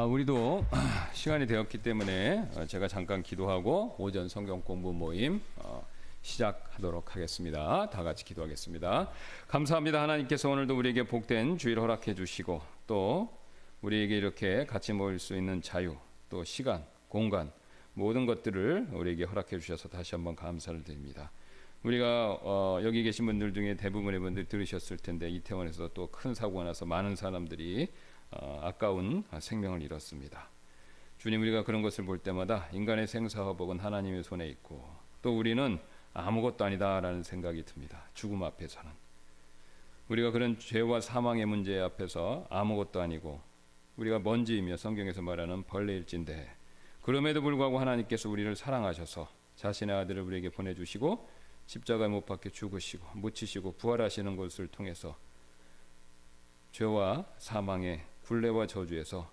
우리도 시간이 되었기 때문에 제가 잠깐 기도하고 오전 성경 공부 모임 시작하도록 하겠습니다. 다 같이 기도하겠습니다. 감사합니다. 하나님께서 오늘도 우리에게 복된 주일 허락해 주시고 또 우리에게 이렇게 같이 모일 수 있는 자유, 또 시간, 공간 모든 것들을 우리에게 허락해 주셔서 다시 한번 감사를 드립니다. 우리가 여기 계신 분들 중에 대부분의 분들이 들으셨을 텐데 이태원에서 또 큰 사고가 나서 많은 사람들이 아까운 생명을 잃었습니다. 주님, 우리가 그런 것을 볼 때마다 인간의 생사화복은 하나님의 손에 있고 또 우리는 아무것도 아니다라는 생각이 듭니다. 죽음 앞에서는 우리가 그런 죄와 사망의 문제 앞에서 아무것도 아니고 우리가 먼지이며 성경에서 말하는 벌레일진데 그럼에도 불구하고 하나님께서 우리를 사랑하셔서 자신의 아들을 우리에게 보내주시고 십자가에 못 박혀 죽으시고 묻히시고 부활하시는 것을 통해서 죄와 사망의 굴레와 저주에서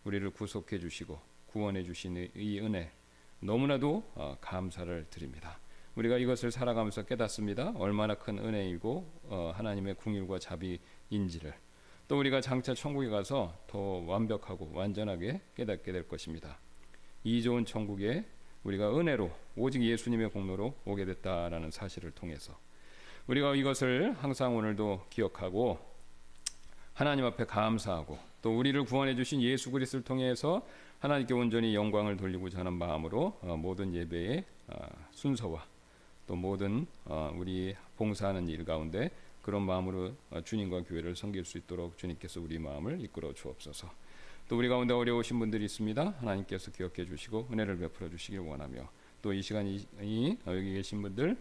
우리를 구속해 주시고 구원해 주신 이 은혜 너무나도 감사를 드립니다. 우리가 이것을 살아가면서 깨닫습니다. 얼마나 큰 은혜이고 하나님의 긍휼과 자비인지를 또 우리가 장차 천국에 가서 더 완벽하고 완전하게 깨닫게 될 것입니다. 이 좋은 천국에 우리가 은혜로 오직 예수님의 공로로 오게 됐다라는 사실을 통해서 우리가 이것을 항상 오늘도 기억하고 하나님 앞에 감사하고 또 우리를 구원해 주신 예수 그리스도를 통해서 하나님께 온전히 영광을 돌리고자 하는 마음으로 모든 예배의 순서와 또 모든 우리 봉사하는 일 가운데 그런 마음으로 주님과 교회를 섬길 수 있도록 주님께서 우리 마음을 이끌어 주옵소서. 또 우리 가운데 어려우신 분들이 있습니다. 하나님께서 기억해 주시고 은혜를 베풀어 주시길 원하며 또 이 시간이 여기 계신 분들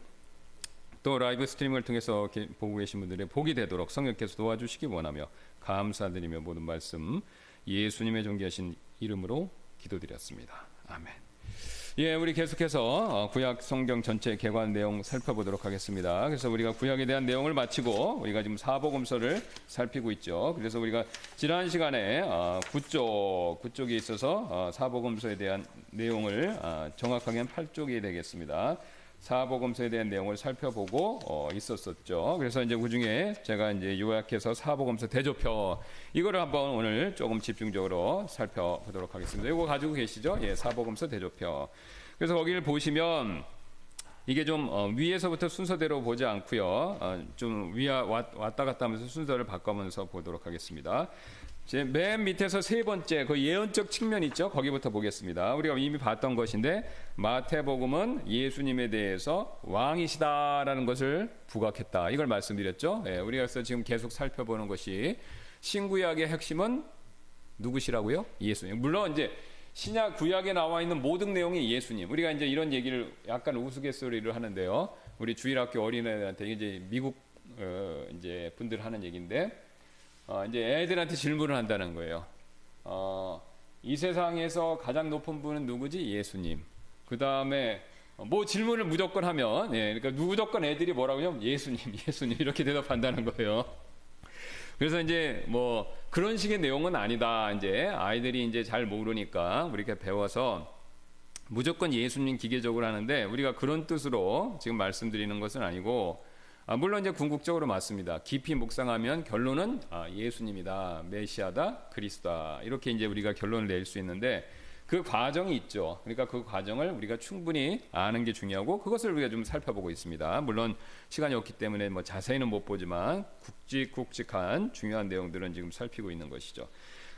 또 라이브 스트리밍을 통해서 보고 계신 분들의 복이 되도록 성령께서 도와주시기 원하며 감사드리며 모든 말씀 예수님의 존귀하신 이름으로 기도드렸습니다. 아멘. 예, 우리 계속해서 구약 성경 전체 개관 내용 살펴보도록 하겠습니다. 그래서 우리가 구약에 대한 내용을 마치고 우리가 지금 사복음서를 살피고 있죠. 그래서 우리가 지난 시간에 9쪽에 있어서 사복음서에 대한 내용을 정확하게는 8쪽이 되겠습니다. 사복음서에 대한 내용을 살펴보고 있었었죠. 그래서 이제 그 중에 제가 이제 요약해서 사복음서 대조표 이거를 한번 오늘 조금 집중적으로 살펴보도록 하겠습니다. 이거 가지고 계시죠? 예, 사복음서 대조표. 그래서 거기를 보시면 이게 좀 위에서부터 순서대로 보지 않고요. 좀 왔다 갔다 하면서 순서를 바꿔면서 보도록 하겠습니다. 맨 밑에서 세 번째 그 예언적 측면 있죠? 거기부터 보겠습니다. 우리가 이미 봤던 것인데 마태복음은 예수님에 대해서 왕이시다라는 것을 부각했다. 이걸 말씀드렸죠. 예, 우리가 그래서 지금 계속 살펴보는 것이 신구약의 핵심은 누구시라고요? 예수님. 물론 이제 신약 구약에 나와 있는 모든 내용이 예수님. 우리가 이제 이런 얘기를 약간 우스갯소리를 하는데요. 우리 주일학교 어린애들한테 이제 미국 이제 분들 하는 얘기인데. 이제 애들한테 질문을 한다는 거예요. 이 세상에서 가장 높은 분은 누구지? 예수님. 그 다음에 뭐 질문을 무조건 하면, 예, 그러니까 무조건 애들이 뭐라고 하냐면 예수님 이렇게 대답한다는 거예요. 그래서 이제 뭐 그런 식의 내용은 아니다. 이제 아이들이 이제 잘 모르니까 우리가 배워서 무조건 예수님 기계적으로 하는데 우리가 그런 뜻으로 지금 말씀드리는 것은 아니고. 물론 이제 궁극적으로 맞습니다. 깊이 묵상하면 결론은 예수님이다, 메시아다, 그리스도다 이렇게 이제 우리가 결론을 낼 수 있는데 그 과정이 있죠. 그러니까 그 과정을 우리가 충분히 아는 게 중요하고 그것을 우리가 좀 살펴보고 있습니다. 물론 시간이 없기 때문에 뭐 자세히는 못 보지만 굵직굵직한 중요한 내용들은 지금 살피고 있는 것이죠.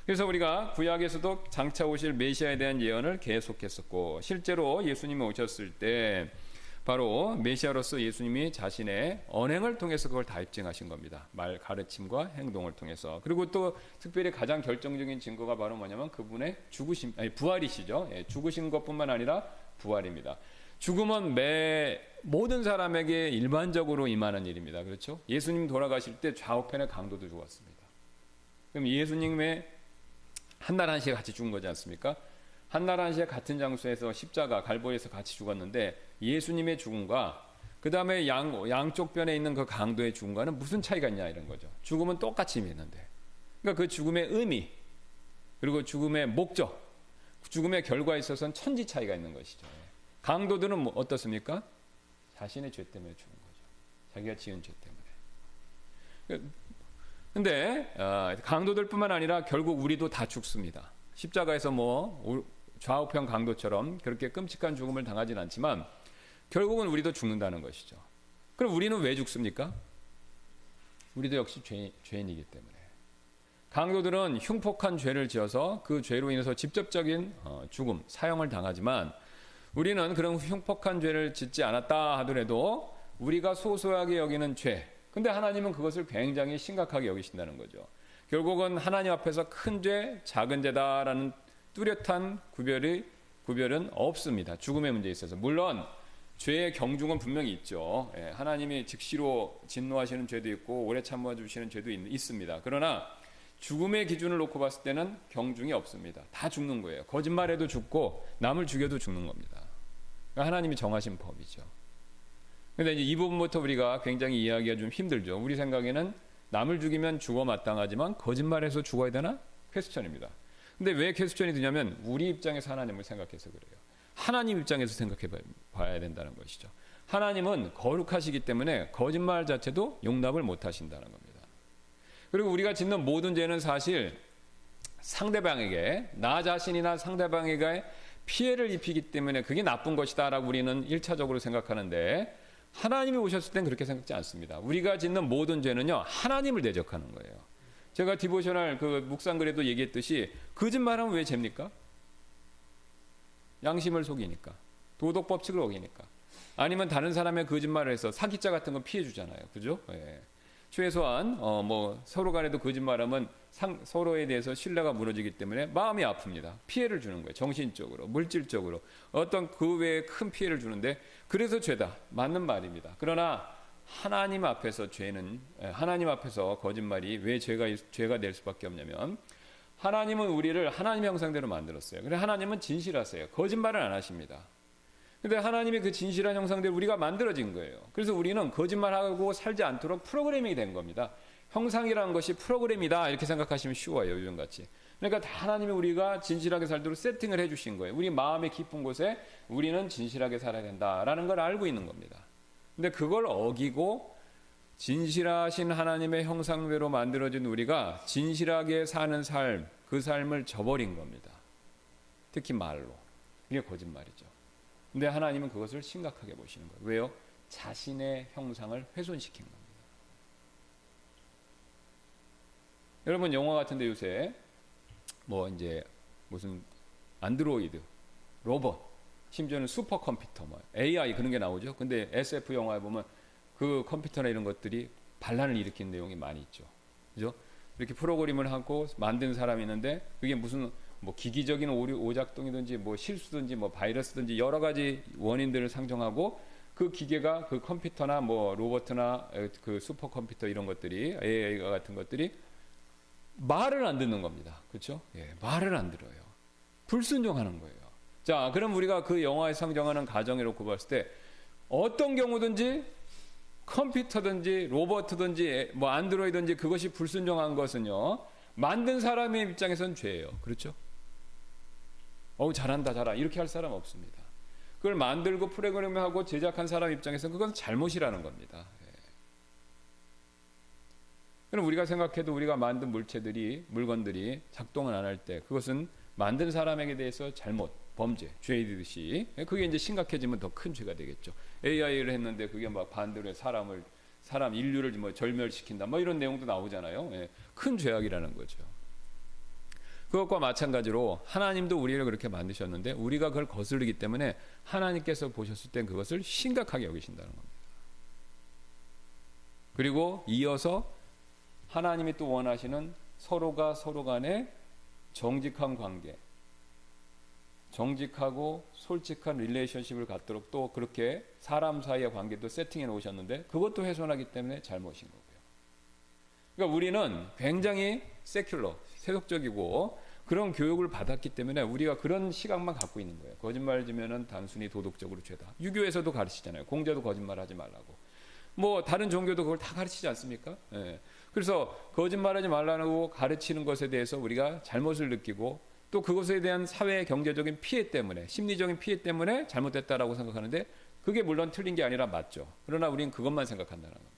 그래서 우리가 구약에서도 장차 오실 메시아에 대한 예언을 계속했었고 실제로 예수님이 오셨을 때 바로 메시아로서 예수님이 자신의 언행을 통해서 그걸 다 입증하신 겁니다. 말 가르침과 행동을 통해서. 그리고 또 특별히 가장 결정적인 증거가 바로 뭐냐면 그분의 부활이시죠. 예, 죽으신 것뿐만 아니라 부활입니다. 죽음은 모든 사람에게 일반적으로 임하는 일입니다. 그렇죠? 예수님 돌아가실 때 좌우편의 강도도 죽었습니다. 그럼 예수님의 한날 한시에 같이 죽은 거지 않습니까? 한날 한시에 같은 장소에서 십자가 갈보리에서 같이 죽었는데 예수님의 죽음과 그 다음에 양쪽 변에 있는 그 강도의 죽음과는 무슨 차이가 있냐 이런 거죠. 죽음은 똑같이 있는데 그러니까 그 죽음의 의미 그리고 죽음의 목적 죽음의 결과에 있어서는 천지 차이가 있는 것이죠. 강도들은 뭐 어떻습니까? 자신의 죄 때문에 죽은 거죠. 자기가 지은 죄 때문에. 근데 강도들뿐만 아니라 결국 우리도 다 죽습니다. 십자가에서 뭐 좌우편 강도처럼 그렇게 끔찍한 죽음을 당하진 않지만 결국은 우리도 죽는다는 것이죠. 그럼 우리는 왜 죽습니까? 우리도 역시 죄인이기 때문에. 강도들은 흉폭한 죄를 지어서 그 죄로 인해서 직접적인 죽음, 사형을 당하지만 우리는 그런 흉폭한 죄를 짓지 않았다 하더라도 우리가 소소하게 여기는 죄, 근데 하나님은 그것을 굉장히 심각하게 여기신다는 거죠. 결국은 하나님 앞에서 큰 죄, 작은 죄다라는 뚜렷한 구별은 없습니다. 죽음의 문제에 있어서. 물론 죄의 경중은 분명히 있죠. 하나님이 즉시로 진노하시는 죄도 있고 오래 참아주시는 죄도 있습니다. 그러나 죽음의 기준을 놓고 봤을 때는 경중이 없습니다. 다 죽는 거예요. 거짓말해도 죽고 남을 죽여도 죽는 겁니다. 그러니까 하나님이 정하신 법이죠. 근데 이제 이 부분부터 우리가 굉장히 이해하기가 좀 힘들죠. 우리 생각에는 남을 죽이면 죽어 마땅하지만 거짓말해서 죽어야 되나? 퀘스천입니다. 근데 왜 퀘스천이 드냐면 우리 입장에서 하나님을 생각해서 그래요. 하나님 입장에서 생각해 봐야 된다는 것이죠. 하나님은 거룩하시기 때문에 거짓말 자체도 용납을 못 하신다는 겁니다. 그리고 우리가 짓는 모든 죄는 사실 상대방에게, 나 자신이나 상대방에게 피해를 입히기 때문에 그게 나쁜 것이다 라고 우리는 1차적으로 생각하는데 하나님이 오셨을 땐 그렇게 생각지 않습니다. 우리가 짓는 모든 죄는요, 하나님을 대적하는 거예요. 제가 디보셔널 그 묵상글에도 얘기했듯이 거짓말하면 왜 죄입니까? 양심을 속이니까, 도덕 법칙을 어기니까, 아니면 다른 사람의 거짓말을 해서 사기자 같은 건 피해 주잖아요. 그죠? 예. 최소한 뭐 서로 간에도 거짓말하면 서로에 대해서 신뢰가 무너지기 때문에 마음이 아픕니다. 피해를 주는 거예요. 정신적으로, 물질적으로 어떤 그 외에 큰 피해를 주는데 그래서 죄다. 맞는 말입니다. 그러나 하나님 앞에서 하나님 앞에서 거짓말이 왜 죄가 될 수밖에 없냐면 하나님은 우리를 하나님 형상대로 만들었어요. 그래서 하나님은 진실하세요. 거짓말을 안 하십니다. 근데 하나님의 그 진실한 형상대로 우리가 만들어진 거예요. 그래서 우리는 거짓말하고 살지 않도록 프로그래밍이 된 겁니다. 형상이라는 것이 프로그램이다 이렇게 생각하시면 쉬워요. 요즘같이. 그러니까 다 하나님이 우리가 진실하게 살도록 세팅을 해주신 거예요. 우리 마음의 깊은 곳에 우리는 진실하게 살아야 된다라는 걸 알고 있는 겁니다. 근데 그걸 어기고 진실하신 하나님의 형상대로 만들어진 우리가 진실하게 사는 삶, 그 삶을 저버린 겁니다. 특히 말로. 이게 거짓말이죠. 근데 하나님은 그것을 심각하게 보시는 거예요. 왜요? 자신의 형상을 훼손시킨 겁니다. 여러분 영화 같은데 요새 뭐 이제 무슨 안드로이드, 로봇, 심지어는 슈퍼컴퓨터, 뭐 AI 그런 게 나오죠. 근데 SF 영화에 보면 그 컴퓨터나 이런 것들이 반란을 일으키는 내용이 많이 있죠. 그죠? 이렇게 프로그램을 하고 만든 사람이 있는데 그게 무슨 뭐 기기적인 오작동이든지 뭐 실수든지 뭐 바이러스든지 여러 가지 원인들을 상정하고 그 기계가 그 컴퓨터나 뭐 로봇이나 그 슈퍼컴퓨터 이런 것들이 AI 같은 것들이 말을 안 듣는 겁니다. 그렇죠? 예, 말을 안 들어요. 불순종하는 거예요. 자, 그럼 우리가 그 영화에 상정하는 가정에 놓고 봤을 때 어떤 경우든지 컴퓨터든지 로봇든지 뭐 안드로이든지 그것이 불순종한 것은요, 만든 사람의 입장에서는 죄예요. 그렇죠? 잘한다 이렇게 할 사람 없습니다. 그걸 만들고 프로그램하고 제작한 사람 입장에서는 그건 잘못이라는 겁니다. 예. 그럼 우리가 생각해도 우리가 만든 물건들이 작동을 안 할 때 그것은 만든 사람에게 대해서 잘못, 범죄, 죄이듯이 그게 이제 심각해지면 더 큰 죄가 되겠죠. AI를 했는데 그게 막 반대로 사람 인류를 뭐 절멸시킨다 뭐 이런 내용도 나오잖아요. 예. 큰 죄악이라는 거죠. 그것과 마찬가지로 하나님도 우리를 그렇게 만드셨는데 우리가 그걸 거스르기 때문에 하나님께서 보셨을 땐 그것을 심각하게 여기신다는 겁니다. 그리고 이어서 하나님이 또 원하시는 서로가 서로 간에 정직한 관계, 정직하고 솔직한 릴레이션십을 갖도록 또 그렇게 사람 사이의 관계도 세팅해 놓으셨는데 그것도 훼손하기 때문에 잘못인 거고요. 그러니까 우리는 굉장히 세큘러, 세속적이고 그런 교육을 받았기 때문에 우리가 그런 시각만 갖고 있는 거예요. 거짓말 지면은 단순히 도덕적으로 죄다. 유교에서도 가르치잖아요. 공자도 거짓말하지 말라고. 뭐 다른 종교도 그걸 다 가르치지 않습니까? 예. 그래서 거짓말하지 말라고 가르치는 것에 대해서 우리가 잘못을 느끼고 또 그것에 대한 사회 경제적인 피해 때문에, 심리적인 피해 때문에 잘못됐다라고 생각하는데 그게 물론 틀린 게 아니라 맞죠. 그러나 우리는 그것만 생각한다는 겁니다.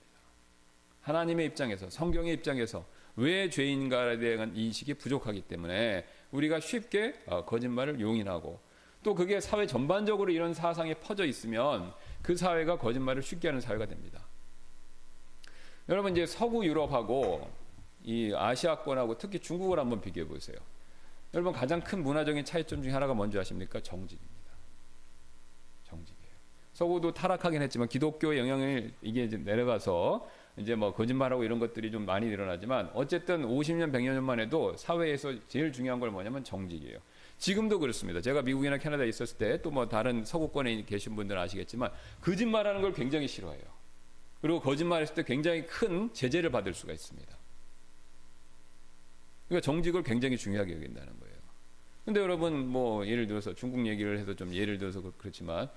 하나님의 입장에서, 성경의 입장에서 왜 죄인가에 대한 인식이 부족하기 때문에 우리가 쉽게 거짓말을 용인하고, 또 그게 사회 전반적으로 이런 사상이 퍼져 있으면 그 사회가 거짓말을 쉽게 하는 사회가 됩니다. 여러분, 이제 서구 유럽하고 이 아시아권하고 특히 중국을 한번 비교해 보세요. 여러분, 가장 큰 문화적인 차이점 중에 하나가 뭔지 아십니까? 정직입니다. 정직이에요. 서구도 타락하긴 했지만 기독교의 영향을 이게 이제 내려가서 이제 뭐 거짓말하고 이런 것들이 좀 많이 일어나지만, 어쨌든 50년, 100년만 해도 사회에서 제일 중요한 걸 뭐냐면 정직이에요. 지금도 그렇습니다. 제가 미국이나 캐나다에 있었을 때, 또 뭐 다른 서구권에 계신 분들은 아시겠지만 거짓말하는 걸 굉장히 싫어해요. 그리고 거짓말했을 때 굉장히 큰 제재를 받을 수가 있습니다. 그러니까 정직을 굉장히 중요하게 여긴다는 거예요. 근데 여러분, 뭐 예를 들어서 중국 얘기를 해서 좀 예를 들어서 그렇지만,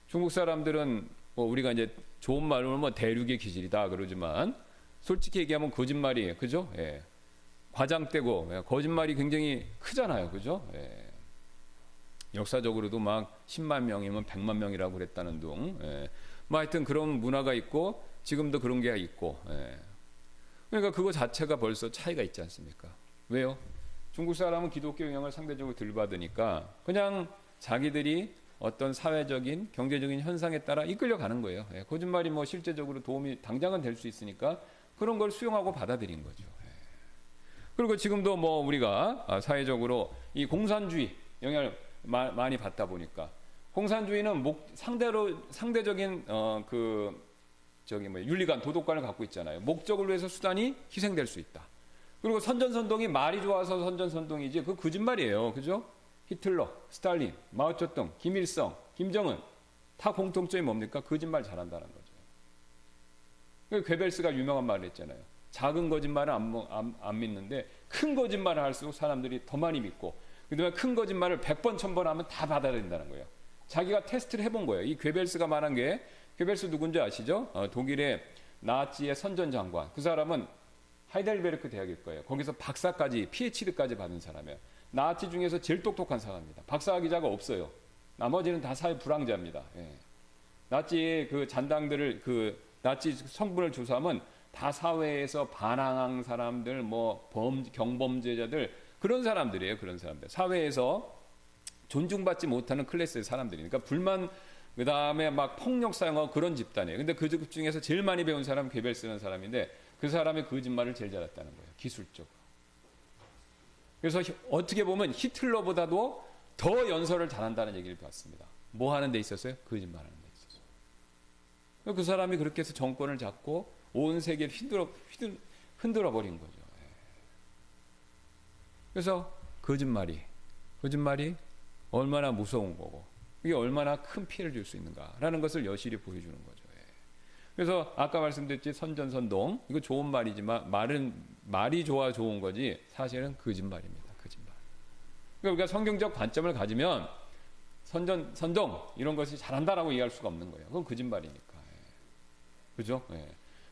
중국 사람들은 뭐 우리가 이제 좋은 말로 뭐 대륙의 기질이다 그러지만, 솔직히 얘기하면 거짓말이에요. 그죠? 예. 과장되고 거짓말이 굉장히 크잖아요. 그죠? 예. 역사적으로도 막 10만 명이면 100만 명이라고 그랬다는 둥. 예. 뭐 하여튼 그런 문화가 있고 지금도 그런 게 있고. 예. 그러니까 그거 자체가 벌써 차이가 있지 않습니까? 왜요? 중국 사람은 기독교 영향을 상대적으로 덜 받으니까 그냥 자기들이 어떤 사회적인 경제적인 현상에 따라 이끌려 가는 거예요. 예. 거짓말이 뭐 실제적으로 도움이 당장은 될 수 있으니까 그런 걸 수용하고 받아들인 거죠. 예. 그리고 지금도 뭐 우리가 사회적으로 이 공산주의 영향을 많이 받다 보니까, 공산주의는 상대적인 윤리관, 도덕관을 갖고 있잖아요. 목적을 위해서 수단이 희생될 수 있다. 그리고 선전선동이 말이 좋아서 선전선동이지 그 거짓말이에요. 그죠? 히틀러, 스탈린, 마오쩌둥, 김일성, 김정은 다 공통점이 뭡니까? 거짓말 잘한다는 거죠. 괴벨스가 유명한 말을 했잖아요. 작은 거짓말은 안 믿는데 큰 거짓말을 할수록 사람들이 더 많이 믿고, 그다음에 큰 거짓말을 100번, 1000번 하면 다 받아들인다는 거예요. 자기가 테스트를 해본 거예요. 이 괴벨스가 말한 게, 괴벨스 누군지 아시죠? 독일의 나치의 선전장관. 그 사람은 하이델베르크 대학일 거예요. 거기서 박사까지, PhD까지 받은 사람이에요. 나치 중에서 제일 똑똑한 사람입니다. 박사학위자가 없어요. 나머지는 다 사회 불황자입니다. 예. 나치의 그 잔당들을, 그 나치 성분을 조사하면 다 사회에서 반항한 사람들, 뭐 경범죄자들, 그런 사람들이에요. 그런 사람들. 사회에서 존중받지 못하는 클래스의 사람들이니까 불만, 그 다음에 막 폭력 사용하고 그런 집단이에요. 근데 그 중에서 제일 많이 배운 사람은 괴벨스라는 사람인데, 그 사람이 거짓말을 제일 잘했다는 거예요. 기술적으로. 그래서 어떻게 보면 히틀러보다도 더 연설을 잘한다는 얘기를 봤습니다. 뭐 하는 데 있었어요? 거짓말하는 데 있었어요. 그 사람이 그렇게 해서 정권을 잡고 온 세계를 흔들어 버린 거죠. 그래서 거짓말이 얼마나 무서운 거고, 이게 얼마나 큰 피해를 줄 수 있는가라는 것을 여실히 보여주는 거죠. 그래서 아까 말씀드렸지, 선전선동, 이거 좋은 말이지만 말이 좋은 거지 사실은 거짓말입니다. 거짓말. 그러니까 우리가 성경적 관점을 가지면 선동 이런 것이 잘한다라고 이해할 수가 없는 거예요. 그건 거짓말이니까. 그죠?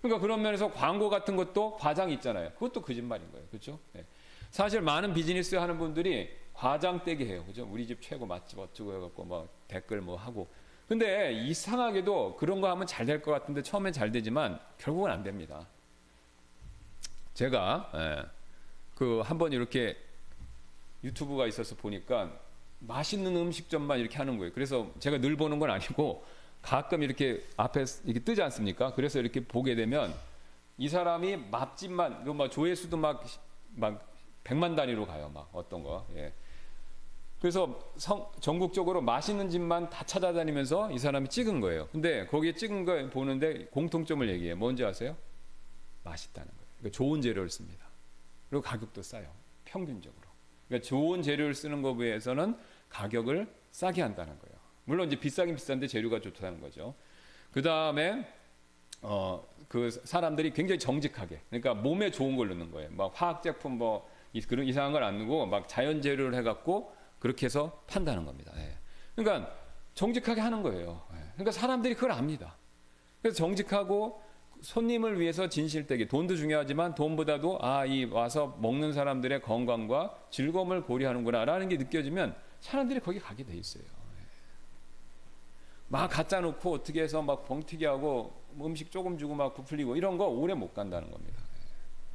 그러니까 그런 면에서 광고 같은 것도 과장이 있잖아요. 그것도 거짓말인 거예요. 그렇죠? 사실 많은 비즈니스 하는 분들이 과장되게 해요. 그죠? 우리 집 최고 맛집 어쩌고 해갖고 뭐 댓글 뭐 하고. 근데 이상하게도 그런 거 하면 잘 될 것 같은데 처음엔 잘 되지만 결국은 안 됩니다. 제가 그 한번 이렇게 유튜브가 있어서 보니까 맛있는 음식점만 이렇게 하는 거예요. 그래서 제가 늘 보는 건 아니고 가끔 이렇게 앞에 이렇게 뜨지 않습니까? 그래서 이렇게 보게 되면 이 사람이 맛집만, 그 막 조회수도 막 100만 단위로 가요. 막 어떤 거. 그래서 전국적으로 맛있는 집만 다 찾아다니면서 이 사람이 찍은 거예요. 근데 거기에 찍은 거 보는데 공통점을 얘기해요. 뭔지 아세요? 맛있다는 거예요. 그러니까 좋은 재료를 씁니다. 그리고 가격도 싸요. 평균적으로. 그러니까 좋은 재료를 쓰는 것에 비해서는 가격을 싸게 한다는 거예요. 물론 이제 비싸긴 비싼데 재료가 좋다는 거죠. 그 다음에 그 사람들이 굉장히 정직하게, 그러니까 몸에 좋은 걸 넣는 거예요. 막 화학 제품 뭐 그런 이상한 걸 안 넣고 막 자연 재료를 해갖고 그렇게 해서 판다는 겁니다. 그러니까 정직하게 하는 거예요. 그러니까 사람들이 그걸 압니다. 그래서 정직하고 손님을 위해서 진실되게, 돈도 중요하지만 돈보다도 이 와서 먹는 사람들의 건강과 즐거움을 고려하는구나라는 게 느껴지면 사람들이 거기 가게 돼 있어요. 막 갖다 놓고 어떻게 해서 막 벙튀기 하고 음식 조금 주고 막 부풀리고 이런 거 오래 못 간다는 겁니다.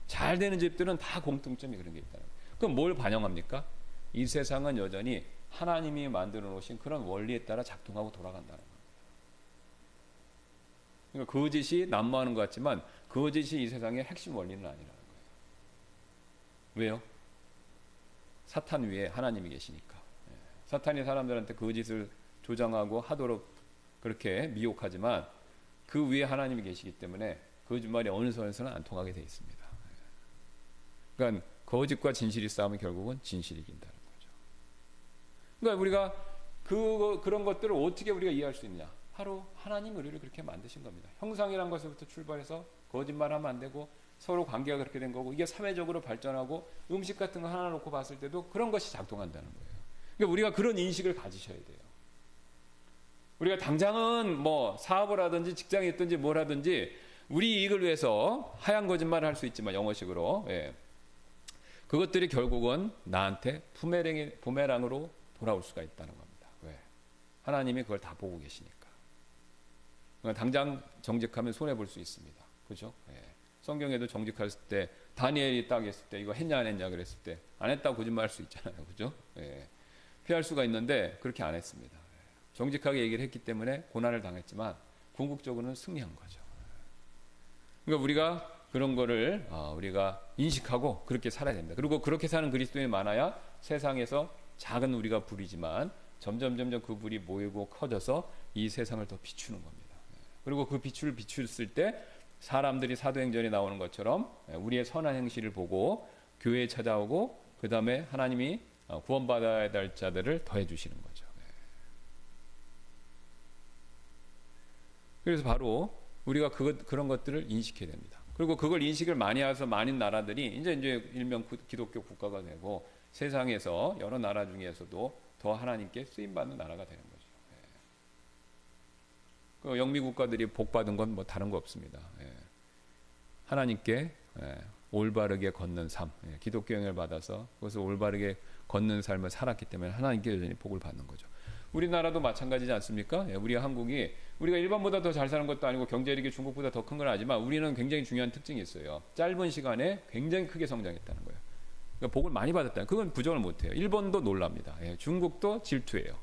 잘 되는 집들은 다 공통점이 그런 게 있다는 거예요. 그럼 뭘 반영합니까? 이 세상은 여전히 하나님이 만들어 놓으신 그런 원리에 따라 작동하고 돌아간다는 거예요. 그러니까 거짓이 난무하는 것 같지만 거짓이 이 세상의 핵심 원리는 아니라는 거예요. 왜요? 사탄 위에 하나님이 계시니까. 사탄이 사람들한테 거짓을 조장하고 하도록 그렇게 미혹하지만 그 위에 하나님이 계시기 때문에 거짓말이 어느 선에서는 안 통하게 되어 있습니다. 그러니까 거짓과 진실이 싸우면 결국은 진실이 이긴다는 거죠. 그러니까 우리가 그런 것들을 어떻게 우리가 이해할 수 있냐? 바로 하나님 우리를 그렇게 만드신 겁니다. 형상이라는 것부터 출발해서 거짓말하면 안 되고 서로 관계가 그렇게 된 거고, 이게 사회적으로 발전하고 음식 같은 거 하나 놓고 봤을 때도 그런 것이 작동한다는 거예요. 그러니까 우리가 그런 인식을 가지셔야 돼요. 우리가 당장은 뭐 사업을 하든지 직장에 있든지 뭘 하든지 우리 이익을 위해서 하얀 거짓말을 할 수 있지만, 영어식으로 그것들이 결국은 나한테 부메랑으로 돌아올 수가 있다는 겁니다. 왜? 하나님이 그걸 다 보고 계시니까. 그러니까 당장 정직하면 손해볼 수 있습니다. 그죠? 성경에도 정직했을 때, 다니엘이 딱 했을 때 이거 했냐 안 했냐 그랬을 때 안 했다고 거짓말할 수 있잖아요. 그죠? 피할 수가 있는데 그렇게 안 했습니다. 정직하게 얘기를 했기 때문에 고난을 당했지만 궁극적으로는 승리한 거죠. 그러니까 우리가 그런 거를 우리가 인식하고 그렇게 살아야 됩니다. 그리고 그렇게 사는 그리스도인이 많아야 세상에서 작은 우리가 불이지만 점점 그 불이 모이고 커져서 이 세상을 더 비추는 겁니다. 그리고 그 빛을 비추었을 때 사람들이 사도행전에 나오는 것처럼 우리의 선한 행실을 보고 교회에 찾아오고, 그 다음에 하나님이 구원받아야 될 자들을 더해 주시는 거죠. 그래서 바로 우리가 그런 것들을 인식해야 됩니다. 그리고 그걸 인식을 많이 해서 많은 나라들이 이제 일명 기독교 국가가 되고 세상에서 여러 나라 중에서도 더 하나님께 쓰임받는 나라가 되는 거죠. 그 영미 국가들이 복 받은 건 뭐 다른 거 없습니다. 하나님께 올바르게 걷는 삶, 기독교형을 받아서 그것을 올바르게 걷는 삶을 살았기 때문에 하나님께 여전히 복을 받는 거죠. 우리나라도 마찬가지지 않습니까? 우리 한국이 우리가 일반보다 더 잘 사는 것도 아니고 경제력이 중국보다 더 큰 건 아니지만 우리는 굉장히 중요한 특징이 있어요. 짧은 시간에 굉장히 크게 성장했다는 거예요. 그러니까 복을 많이 받았다. 그건 부정을 못해요. 일본도 놀랍니다. 중국도 질투해요.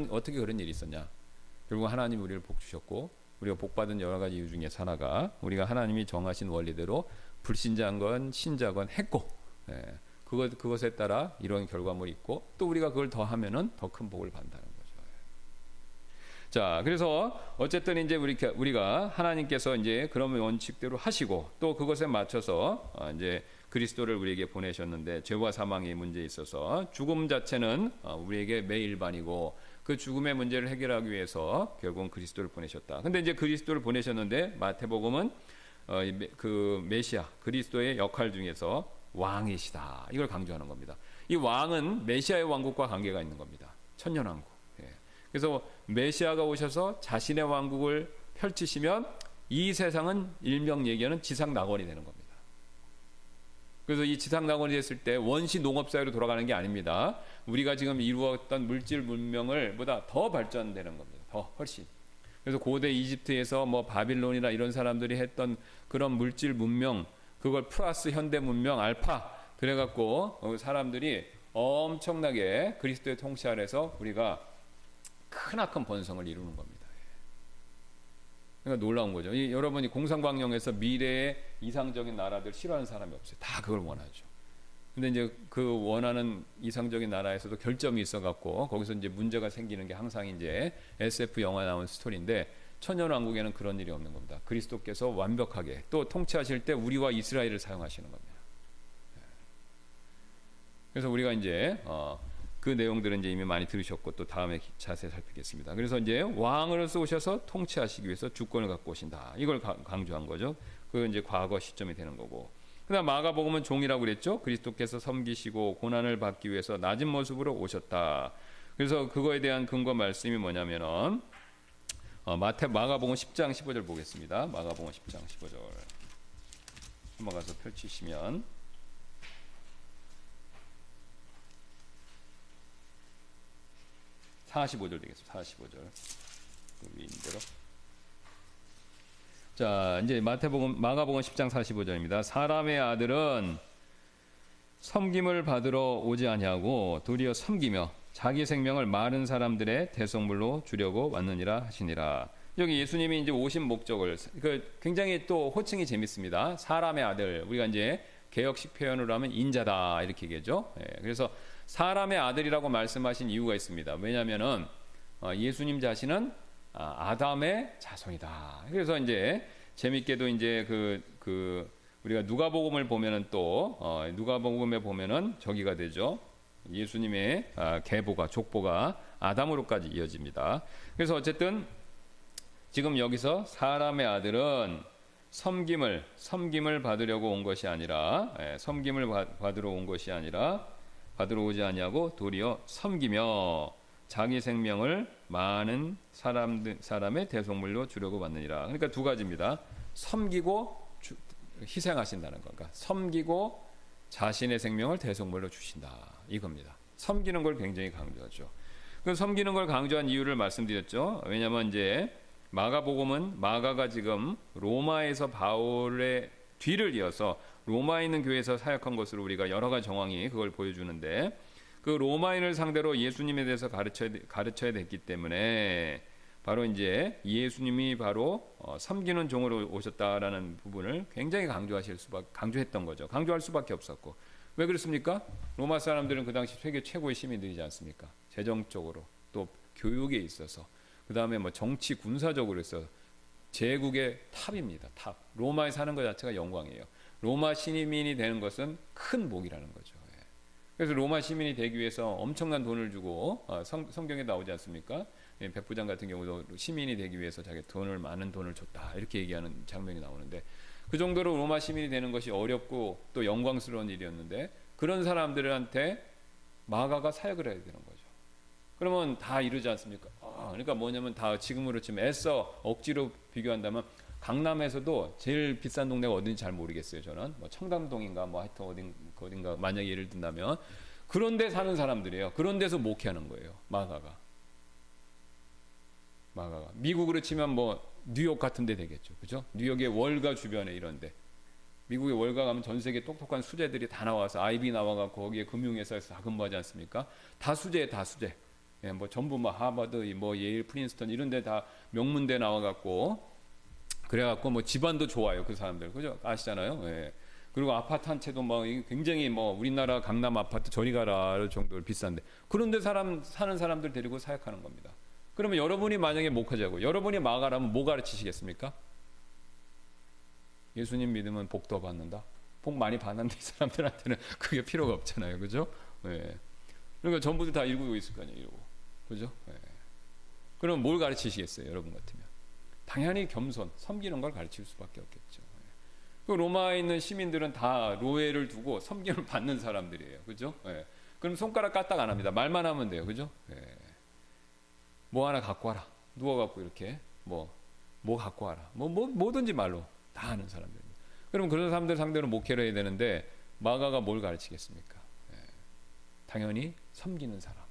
어떻게 그런 일이 있었냐? 결국 하나님이 우리를 복 주셨고, 우리가 복 받은 여러 가지 이유 중에 하나가 우리가 하나님이 정하신 원리대로 불신자건 신자건 했고, 그것에 따라 이런 결과물이 있고, 또 우리가 그걸 더하면은 더 큰 복을 받는다는 거죠. 자, 그래서 어쨌든 이제 우리가 하나님께서 이제 그런 원칙대로 하시고, 또 그것에 맞춰서 이제 그리스도를 우리에게 보내셨는데, 죄와 사망의 문제에 있어서 죽음 자체는 우리에게 매일반이고, 그 죽음의 문제를 해결하기 위해서 결국은 그리스도를 보내셨다. 근데 이제 그리스도를 보내셨는데 마태복음은 그 메시아 그리스도의 역할 중에서 왕이시다, 이걸 강조하는 겁니다. 이 왕은 메시아의 왕국과 관계가 있는 겁니다. 천년왕국. 그래서 메시아가 오셔서 자신의 왕국을 펼치시면 이 세상은 일명 얘기하는 지상낙원이 되는 겁니다. 그래서 이 지상낙원이 됐을 때 원시 농업사회로 돌아가는 게 아닙니다. 우리가 지금 이루었던 물질 문명을 보다 더 발전되는 겁니다. 더 훨씬. 그래서 고대 이집트에서 뭐 바빌론이나 이런 사람들이 했던 그런 물질 문명, 그걸 플러스 현대 문명 알파, 그래갖고 사람들이 엄청나게 그리스도의 통치 아래서 우리가 크나큰 번성을 이루는 겁니다. 그러니까 놀라운 거죠. 여러분이 공상광령에서 미래의 이상적인 나라들 싫어하는 사람이 없어요. 다 그걸 원하죠. 근데 이제 그 원하는 이상적인 나라에서도 결점이 있어갖고 거기서 이제 문제가 생기는 게 항상 이제 SF 영화 나온 스토리인데, 천년왕국에는 그런 일이 없는 겁니다. 그리스도께서 완벽하게 또 통치하실 때 우리와 이스라엘을 사용하시는 겁니다. 그래서 우리가 이제 그 내용들은 이제 이미 많이 들으셨고 또 다음에 자세히 살피겠습니다. 그래서 이제 왕으로서 오셔서 통치하시기 위해서 주권을 갖고 오신다, 이걸 강조한 거죠. 그 이제 과거 시점이 되는 거고. 그다음 마가복음은 종이라고 그랬죠. 그리스도께서 섬기시고 고난을 받기 위해서 낮은 모습으로 오셨다. 그래서 그거에 대한 근거 말씀이 뭐냐면은 마가복음 10장 15절 보겠습니다. 마가복음 10장 15절 한번 가서 펼치시면 45절 되겠습니다. 45절 위인대로 자, 이제 마가복음 10장 45절입니다. 사람의 아들은 섬김을 받으러 오지 아니하고 도리어 섬기며 자기 생명을 많은 사람들의 대속물로 주려고 왔느니라 하시니라. 여기 예수님이 이제 오신 목적을 굉장히 또 호칭이 재밌습니다. 사람의 아들, 우리가 이제 개역식 표현으로 하면 인자다 이렇게 얘기하죠. 그래서 사람의 아들이라고 말씀하신 이유가 있습니다. 왜냐하면은 예수님 자신은 아담의 자손이다. 그래서 이제 재밌게도 이제 우리가 누가복음을 보면은 또 누가복음에 보면은 저기가 되죠. 예수님의 계보가 족보가 아담으로까지 이어집니다. 그래서 어쨌든 지금 여기서 사람의 아들은 섬김을 받으려고 온 것이 아니라 섬김을 받으러 온 것이 아니라 받으러 오지 아니하고 도리어 섬기며 자기 생명을 많은 사람의 대속물로 주려고 왔느니라. 그러니까 두 가지입니다. 섬기고 희생하신다는 건가. 섬기고 자신의 생명을 대속물로 주신다. 이겁니다. 섬기는 걸 굉장히 강조하죠. 그 섬기는 걸 강조한 이유를 말씀드렸죠. 왜냐하면 이제 마가복음은 마가가 지금 로마에서 바울의 뒤를 이어서 로마에 있는 교회에서 사역한 것으로 우리가 여러 가지 정황이 그걸 보여주는데 그 로마인을 상대로 예수님에 대해서 가르쳐야 됐기 때문에 바로 이제 예수님이 바로 섬기는 종으로 오셨다라는 부분을 굉장히 강조했던 거죠. 강조할 수밖에 없었고. 왜 그렇습니까? 로마 사람들은 그 당시 세계 최고의 시민들이지 않습니까? 재정적으로 또 교육에 있어서 그 다음에 뭐 정치 군사적으로 해서 제국의 탑입니다. 탑. 로마에 사는 것 자체가 영광이에요. 로마 시민이 되는 것은 큰 복이라는 거죠. 그래서 로마 시민이 되기 위해서 엄청난 돈을 주고 성경에 나오지 않습니까? 백부장 같은 경우도 시민이 되기 위해서 자기 많은 돈을 줬다 이렇게 얘기하는 장면이 나오는데 그 정도로 로마 시민이 되는 것이 어렵고 또 영광스러운 일이었는데 그런 사람들한테 마가가 사역을 해야 되는 거죠. 그러면 다 이러지 않습니까? 그러니까 뭐냐면 다 지금으로 치면 애써 억지로 비교한다면 강남에서도 제일 비싼 동네가 어딘지 잘 모르겠어요. 저는 뭐 청담동인가 뭐 하여튼 어딘가 만약에 예를 든다면 그런 데 사는 사람들이에요. 그런 데서 목회하는 거예요. 마가가 미국으로 치면 뭐 뉴욕 같은 데 되겠죠. 그죠? 뉴욕의 월가 주변에 이런데 미국의 월가 가면 전 세계 똑똑한 수재들이 다 나와서 아이비 나와갖고 거기에 금융회사에서 다 근무하지 않습니까? 다 수재. 예, 뭐 전부 뭐 하버드, 뭐 예일, 프린스턴 이런 데 다 명문대 나와갖고 그래갖고 뭐 집안도 좋아요. 그 사람들. 그죠? 아시잖아요. 예. 그리고 아파트 한 채도 뭐 굉장히 뭐 우리나라 강남 아파트 저리 가라 정도로 비싼데 그런데 사는 사람들 데리고 사역하는 겁니다. 그러면 여러분이 만약에 목회자고 여러분이 마가라면 뭐 가르치시겠습니까? 예수님 믿으면 복 더 받는다. 복 많이 받는데 이 사람들한테는 그게 필요가 없잖아요. 그죠? 예. 그러니까 전부들 다 이러고 있을 거 아니에요. 이러고. 그죠? 예. 그럼 뭘 가르치시겠어요? 여러분 같으면. 당연히 겸손, 섬기는 걸 가르칠 수밖에 없겠죠. 그 로마에 있는 시민들은 다 로에를 두고 섬김을 받는 사람들이에요. 그죠? 예. 그럼 손가락 까딱 안 합니다. 말만 하면 돼요. 그죠? 예. 뭐 하나 갖고 와라. 누워갖고 이렇게 뭐 갖고 와라. 뭐든지 말로 다 하는 사람들입니다. 그럼 그런 사람들 상대로 목회를 해야 되는데 마가가 뭘 가르치겠습니까? 예. 당연히 섬기는 사람,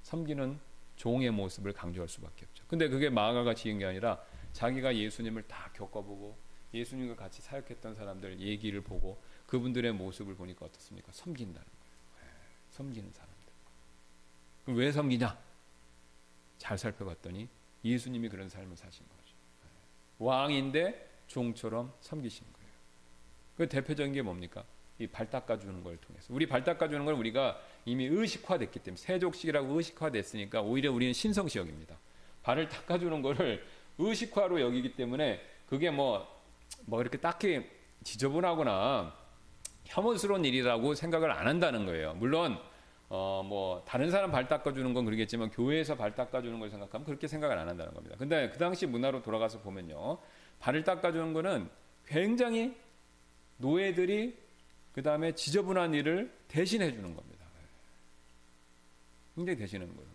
섬기는 종의 모습을 강조할 수밖에 없죠. 근데 그게 마가가 지은 게 아니라 자기가 예수님을 다 겪어보고 예수님과 같이 사역했던 사람들 얘기를 보고 그분들의 모습을 보니까 어떻습니까? 섬긴다는 거예요. 예. 섬기는 사람들. 그럼 왜 섬기냐? 잘 살펴봤더니 예수님이 그런 삶을 사신 거죠. 왕인데 종처럼 섬기신 거예요. 그 대표적인 게 뭡니까? 이 발 닦아주는 걸 통해서. 우리 발 닦아주는 걸 우리가 이미 의식화됐기 때문에 세족식이라고 의식화됐으니까 오히려 우리는 신성시 여깁니다. 발을 닦아주는 거를 의식화로 여기기 때문에 그게 뭐 이렇게 딱히 지저분하거나 혐오스러운 일이라고 생각을 안 한다는 거예요. 물론 뭐 다른 사람 발 닦아주는 건 그러겠지만 교회에서 발 닦아주는 걸 생각하면 그렇게 생각을 안 한다는 겁니다. 근데 그 당시 문화로 돌아가서 보면요, 발을 닦아주는 거는 굉장히 노예들이 그 다음에 지저분한 일을 대신해 주는 겁니다. 굉장히 대신하는 거예요.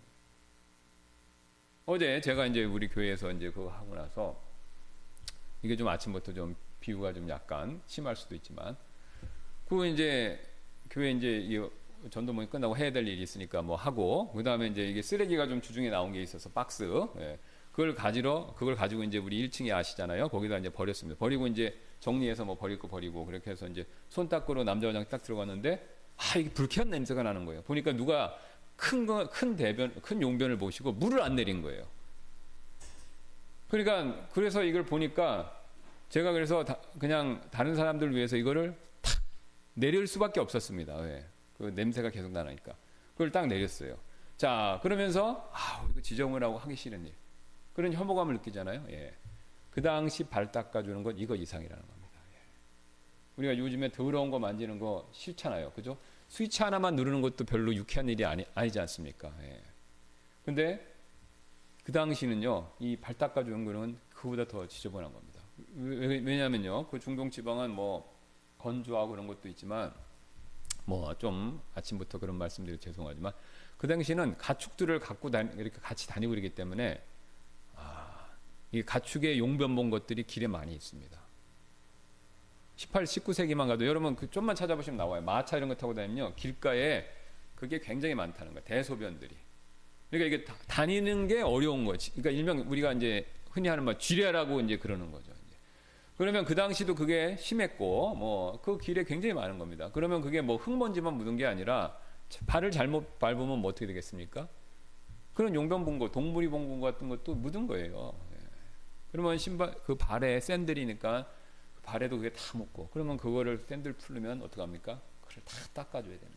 어제 제가 이제 우리 교회에서 이제 그거 하고 나서 이게 좀 아침부터 좀 비유가 좀 약간 심할 수도 있지만 그 이제 교회 이제 전도모임 끝나고 해야 될 일이 있으니까 뭐 하고 그 다음에 이제 이게 쓰레기가 좀 주중에 나온 게 있어서 박스. 예. 그걸 가지고 이제 우리 1층에 아시잖아요. 거기다 이제 버렸습니다. 버리고 이제 정리해서 뭐 버릴 거 버리고 그렇게 해서 이제 손 닦으러 남자 화장실 딱 들어갔는데 이게 불쾌한 냄새가 나는 거예요. 보니까 누가 큰 용변을 보시고 물을 안 내린 거예요. 그러니까 그래서 이걸 보니까 제가 그래서 그냥 다른 사람들을 위해서 이거를 탁 내릴 수밖에 없었습니다. 왜? 그 냄새가 계속 나니까 그걸 딱 내렸어요. 자, 그러면서 이거 지저분하고 하기 싫은 일, 그런 혐오감을 느끼잖아요. 예. 그 당시 발 닦아주는 건 이거 이상이라는 겁니다. 예. 우리가 요즘에 더러운 거 만지는 거 싫잖아요. 그죠? 스위치 하나만 누르는 것도 별로 유쾌한 일이 아니지 않습니까? 예. 근데 그 당시는요, 이 발 닦아주는 거는 그보다 더 지저분한 겁니다. 왜냐면요, 그 중동 지방은 뭐 건조하고 그런 것도 있지만, 뭐 좀 아침부터 그런 말씀드려 죄송하지만, 그 당시는 가축들을 갖고 이렇게 같이 다니고 그러기 때문에, 이 가축의 용변 본 것들이 길에 많이 있습니다. 18, 19세기만 가도 여러분 그 좀만 찾아보시면 나와요. 마차 이런 거 타고 다니면요, 길가에 그게 굉장히 많다는 거예요. 대소변들이. 그러니까 이게 다니는 게 어려운 거지. 그러니까 일명 우리가 이제 흔히 하는 말 쥐레라고 이제 그러는 거죠. 이제. 그러면 그 당시도 그게 심했고 뭐 그 길에 굉장히 많은 겁니다. 그러면 그게 뭐 흙먼지만 묻은 게 아니라 발을 잘못 밟으면 뭐 어떻게 되겠습니까? 그런 용변 본 거, 동물이 본 거 같은 것도 묻은 거예요. 예. 그러면 신발 그 발에 샌들이니까 그 발에도 그게 다 묻고, 그러면 그거를 샌들 풀르면 어떻게 합니까? 그걸 다 닦아줘야 되는 거예요.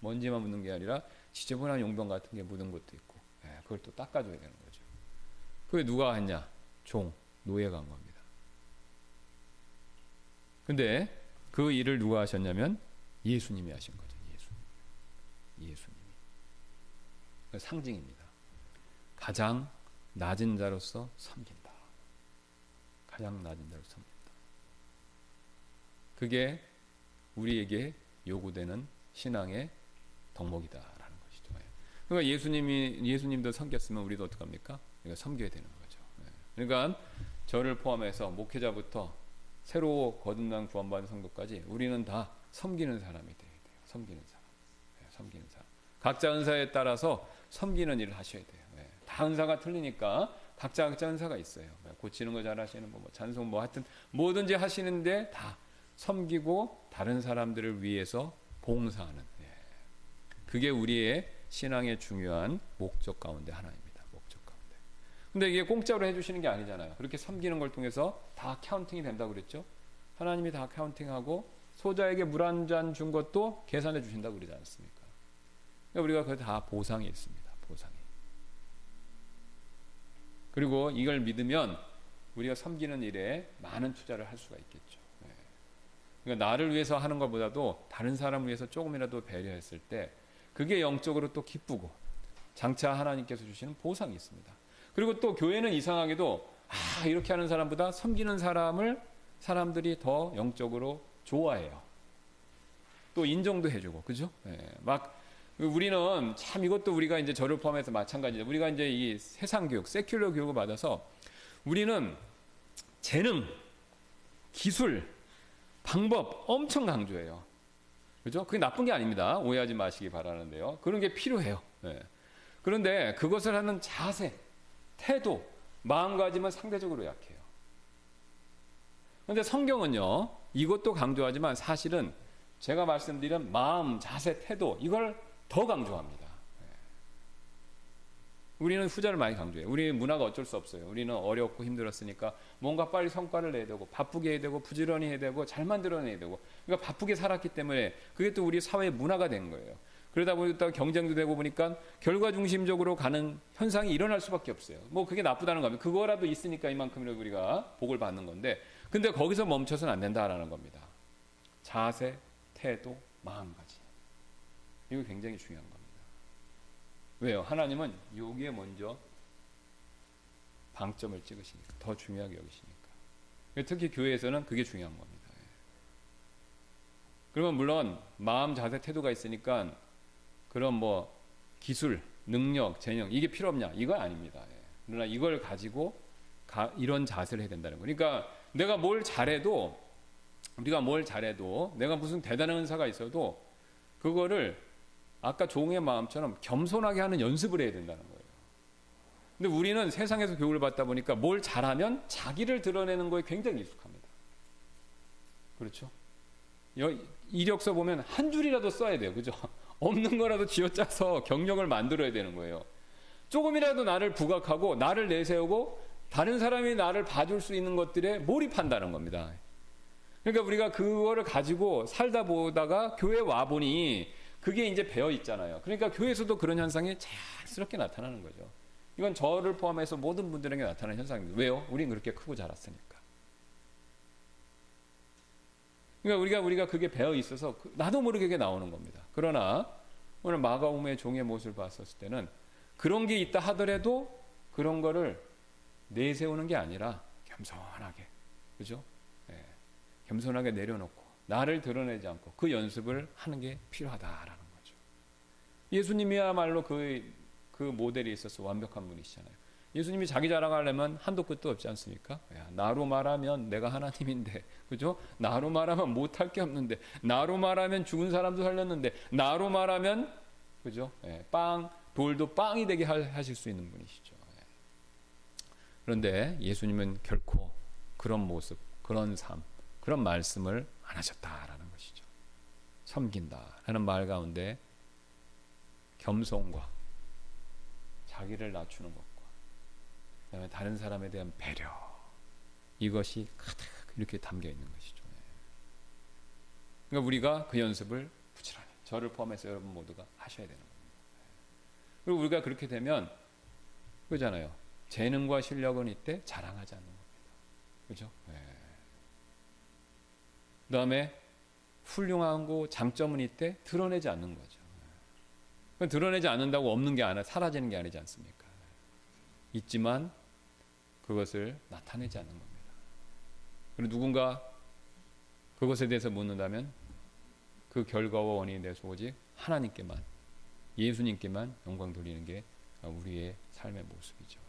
먼지만 묻는 게 아니라 지저분한 용변 같은 게 묻은 것도 있고, 그걸 또 닦아줘야 되는 거죠. 그게 누가 했냐? 노예가 한 겁니다. 근데 그 일을 누가 하셨냐면 예수님이 하신 거죠. 예수님이. 상징입니다. 가장 낮은 자로서 섬긴다. 가장 낮은 자로서 섬긴다. 그게 우리에게 요구되는 신앙의 덕목이다라는 것이죠. 그러니까 예수님도 섬겼으면 우리도 어떡합니까? 섬겨야 되는 거죠. 그러니까 저를 포함해서 목회자부터 새로 거듭난 구원받은 성도까지 우리는 다 섬기는 사람이 돼야 돼요. 섬기는 사람. 각자 은사에 따라서 섬기는 일을 하셔야 돼요. 다 은사가 틀리니까 각자 은사가 있어요. 고치는 거 잘하시는 뭐 찬송 뭐 하여튼 뭐든지 하시는데 다 섬기고 다른 사람들을 위해서 봉사하는, 그게 우리의 신앙의 중요한 목적 가운데 하나입니다. 목적 가운데. 근데 이게 공짜로 해주시는 게 아니잖아요. 그렇게 섬기는 걸 통해서 다 카운팅이 된다고 그랬죠. 하나님이 다 카운팅하고 소자에게 물 한 잔 준 것도 계산해 주신다고 그러지 않습니까? 그러니까 우리가 그게 다 보상이 있습니다. 보상이. 그리고 이걸 믿으면 우리가 섬기는 일에 많은 투자를 할 수가 있겠죠. 그러니까 나를 위해서 하는 것보다도 다른 사람을 위해서 조금이라도 배려했을 때 그게 영적으로 또 기쁘고 장차 하나님께서 주시는 보상이 있습니다. 그리고 또 교회는 이상하게도 이렇게 하는 사람보다 섬기는 사람들이 더 영적으로 좋아해요. 또 인정도 해주고, 그죠? 막 우리는 참 이것도 우리가 이제 저를 포함해서 마찬가지죠. 우리가 이제 이 세상 교육, 세큘러 교육을 받아서 우리는 재능, 기술, 방법 엄청 강조해요. 그죠? 그게 나쁜 게 아닙니다. 오해하지 마시기 바라는데요. 그런 게 필요해요. 그런데 그것을 하는 자세, 태도, 마음가짐은 상대적으로 약해요. 그런데 성경은요, 이것도 강조하지만 사실은 제가 말씀드린 마음, 자세, 태도, 이걸 더 강조합니다. 우리는 후자를 많이 강조해요. 우리 문화가 어쩔 수 없어요. 우리는 어렵고 힘들었으니까 뭔가 빨리 성과를 내야 되고 바쁘게 해야 되고 부지런히 해야 되고 잘 만들어내야 되고, 그러니까 바쁘게 살았기 때문에 그게 또 우리 사회의 문화가 된 거예요. 그러다 보니까 경쟁도 되고 보니까 결과 중심적으로 가는 현상이 일어날 수밖에 없어요. 뭐 그게 나쁘다는 겁니다. 그거라도 있으니까 이만큼이라도 우리가 복을 받는 건데, 근데 거기서 멈춰서는 안 된다라는 겁니다. 자세, 태도, 마음가짐. 이거 굉장히 중요한 겁니다. 왜요? 하나님은 여기에 먼저 방점을 찍으시니까, 더 중요하게 여기시니까. 특히 교회에서는 그게 중요한 겁니다. 그러면 물론 마음, 자세, 태도가 있으니까 그런 뭐 기술, 능력, 재능 이게 필요 없냐? 이거 아닙니다. 그러나 이걸 가지고 이런 자세를 해야 된다는 거예요. 그러니까 내가 뭘 잘해도, 우리가 뭘 잘해도, 내가 무슨 대단한 은사가 있어도 그거를 아까 종의 마음처럼 겸손하게 하는 연습을 해야 된다는 거예요. 근데 우리는 세상에서 교육을 받다 보니까 뭘 잘하면 자기를 드러내는 거에 굉장히 익숙합니다. 그렇죠? 이력서 보면 한 줄이라도 써야 돼요. 그죠? 없는 거라도 쥐어짜서 경력을 만들어야 되는 거예요. 조금이라도 나를 부각하고 나를 내세우고 다른 사람이 나를 봐줄 수 있는 것들에 몰입한다는 겁니다. 그러니까 우리가 그거를 가지고 살다 보다가 교회 와보니 그게 이제 배어 있잖아요. 그러니까 교회에서도 그런 현상이 자연스럽게 나타나는 거죠. 이건 저를 포함해서 모든 분들에게 나타나는 현상입니다. 왜요? 우린 그렇게 크고 자랐으니까. 그러니까 우리가 그게 배어 있어서 나도 모르게 그게 나오는 겁니다. 그러나 오늘 마가복음의 종의 모습을 봤었을 때는 그런 게 있다 하더라도 그런 거를 내세우는 게 아니라 겸손하게, 그죠? 예, 겸손하게 내려놓고 나를 드러내지 않고 그 연습을 하는 게 필요하다라는 거죠. 예수님이야말로 그 모델이 있어서 완벽한 분이시잖아요. 예수님이 자기 자랑하려면 한도 끝도 없지 않습니까? 야, 나로 말하면 내가 하나님인데, 그죠? 나로 말하면 못할 게 없는데, 나로 말하면 죽은 사람도 살렸는데, 나로 말하면, 그죠? 예, 돌도 빵이 되게 하실 수 있는 분이시죠. 예. 그런데 예수님은 결코 그런 모습, 그런 삶, 그런 말씀을 안 하셨다라는 것이죠. 섬긴다라는 말 가운데 겸손과 자기를 낮추는 것과 그다음에 다른 사람에 대한 배려, 이것이 가득 이렇게 담겨 있는 것이죠. 그러니까 우리가 그 연습을 부지런히, 저를 포함해서 여러분 모두가 하셔야 되는 겁니다. 그리고 우리가 그렇게 되면 그잖아요. 재능과 실력은 이때 자랑하지 않는 겁니다. 그죠? 그다음에 훌륭한 거 장점은 이때 드러내지 않는 거죠. 드러내지 않는다고 없는 게 아니라 사라지는 게 아니지 않습니까? 있지만 그것을 나타내지 않는 겁니다. 그리고 누군가 그것에 대해서 묻는다면 그 결과와 원인에 대해서 오직 하나님께만, 예수님께만 영광 돌리는 게 우리의 삶의 모습이죠.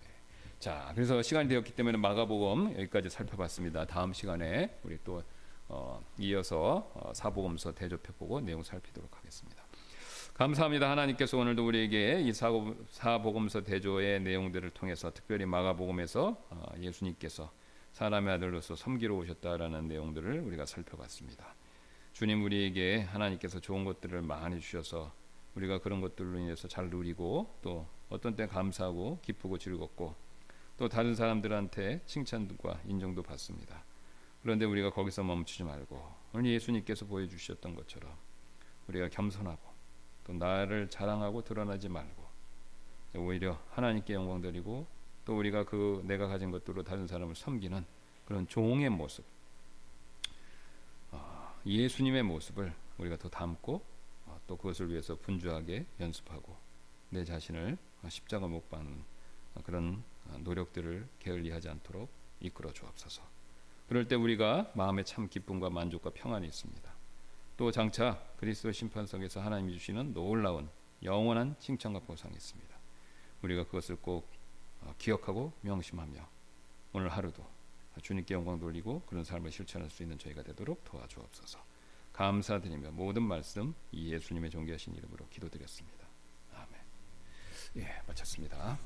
자, 그래서 시간이 되었기 때문에 마가복음 여기까지 살펴봤습니다. 다음 시간에 우리 또 이어서 사복음서 대조펴보고 내용 살피도록 하겠습니다. 감사합니다. 하나님께서 오늘도 우리에게 이 사복음서 대조의 내용들을 통해서 특별히 마가복음에서 예수님께서 사람의 아들로서 섬기러 오셨다라는 내용들을 우리가 살펴봤습니다. 주님, 우리에게 하나님께서 좋은 것들을 많이 주셔서 우리가 그런 것들로 인해서 잘 누리고 또 어떤 때 감사하고 기쁘고 즐겁고 또 다른 사람들한테 칭찬과 인정도 받습니다. 그런데 우리가 거기서 멈추지 말고 오늘 예수님께서 보여주셨던 것처럼 우리가 겸손하고 또 나를 자랑하고 드러나지 말고 오히려 하나님께 영광 드리고 또 우리가 내가 가진 것들로 다른 사람을 섬기는 그런 종의 모습, 예수님의 모습을 우리가 더 담고 또 그것을 위해서 분주하게 연습하고 내 자신을 십자가 못 박는 그런 노력들을 게을리하지 않도록 이끌어 주옵소서. 그럴 때 우리가 마음에 참 기쁨과 만족과 평안이 있습니다. 또 장차 그리스도 심판석에서 하나님이 주시는 놀라운 영원한 칭찬과 보상이 있습니다. 우리가 그것을 꼭 기억하고 명심하며 오늘 하루도 주님께 영광 돌리고 그런 삶을 실천할 수 있는 저희가 되도록 도와주옵소서. 감사드리며 모든 말씀 이 예수님의 존귀하신 이름으로 기도드렸습니다. 아멘. 예, 마쳤습니다.